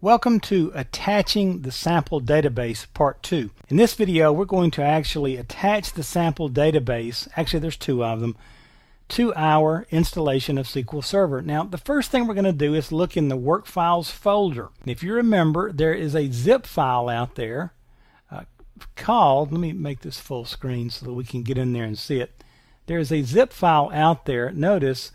Welcome to Attaching the Sample Database Part 2. In this video we're going to actually attach the sample database, actually there's two of them, to our installation of SQL Server. Now the first thing we're going to do is look in the Work Files folder. If you remember, there is a zip file out there called, let me make this full screen so that we can get in there and see it. There is a zip file out there, notice,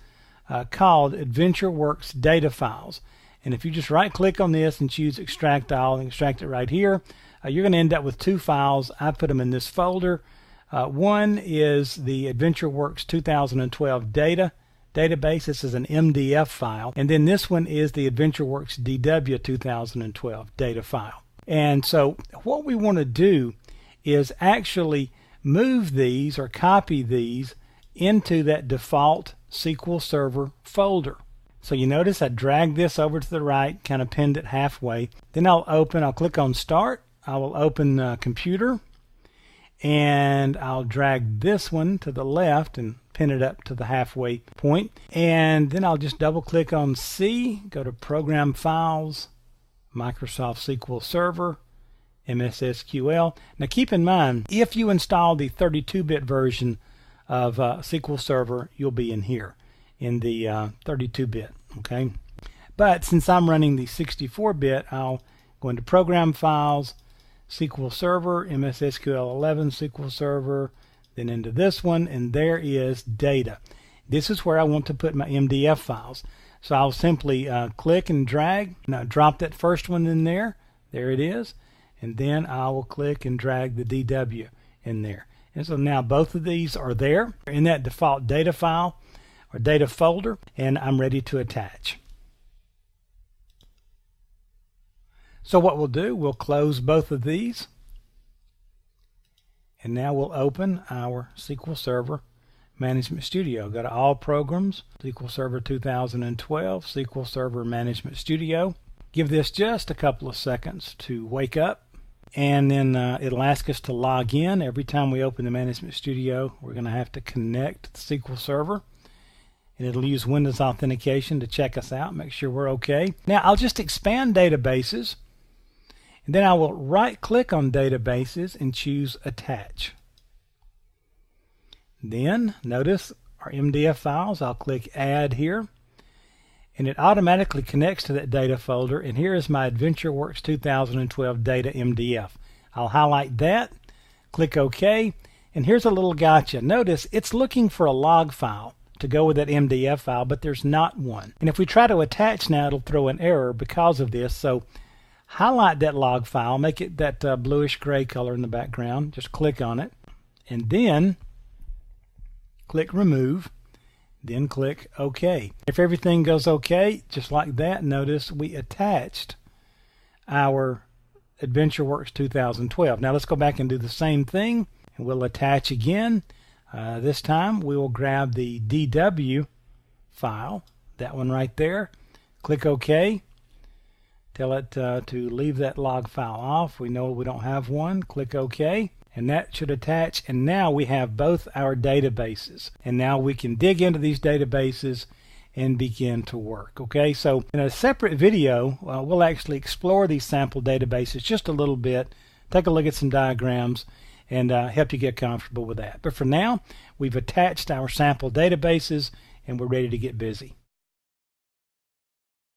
called AdventureWorks Data Files. And if you just right click on this and choose Extract All and extract it right here, you're going to end up with two files. I put them in this folder. One is the AdventureWorks 2012 database. This is an MDF file. And then this one is the AdventureWorks DW 2012 data file. And so what we want to do is actually move these or copy these into that default SQL Server folder. So you notice I dragged this over to the right, kind of pinned it halfway. Then I'll click on Start. I will open Computer, and I'll drag this one to the left and pin it up to the halfway point. And then I'll just double click on C, go to Program Files, Microsoft SQL Server, MS SQL. Now keep in mind, if you install the 32-bit version of SQL Server, you'll be in here in the 32-bit, okay? But since I'm running the 64-bit, I'll go into Program Files, SQL Server, MS SQL 11, SQL Server, then into this one, and there is Data. This is where I want to put my MDF files. So I'll simply click and drag. Now drop that first one in there. There it is. And then I will click and drag the DW in there. And so now both of these are there in that default data file or data folder, and I'm ready to attach. So what we'll do, we'll close both of these, and now we'll open our SQL Server Management Studio. Go to All Programs, SQL Server 2012, SQL Server Management Studio. Give this just a couple of seconds to wake up, and then it'll ask us to log in. Every time we open the Management Studio, we're going to have to connect the SQL Server, and it'll use Windows Authentication to check us out, make sure we're okay. Now I'll just expand Databases, and then I will right click on Databases and choose Attach. Then notice our MDF files. I'll click Add here, and it automatically connects to that data folder, and here is my AdventureWorks 2012 data MDF. I'll highlight that, click OK, and here's a little gotcha. Notice it's looking for a log file to go with that MDF file, but there's not one. And if we try to attach now, it'll throw an error because of this. So highlight that log file, make it that bluish gray color in the background, just click on it, and then click Remove, then click OK. If everything goes OK, just like that, notice we attached our AdventureWorks 2012. Now let's go back and do the same thing, and we'll attach again. This time we will grab the DW file, that one right there, click OK, tell it to leave that log file off. We know we don't have one, click OK, and that should attach, and now we have both our databases, and now we can dig into these databases and begin to work. Okay, so in a separate video we'll actually explore these sample databases just a little bit, take a look at some diagrams, and help you get comfortable with that. But for now, we've attached our sample databases and we're ready to get busy.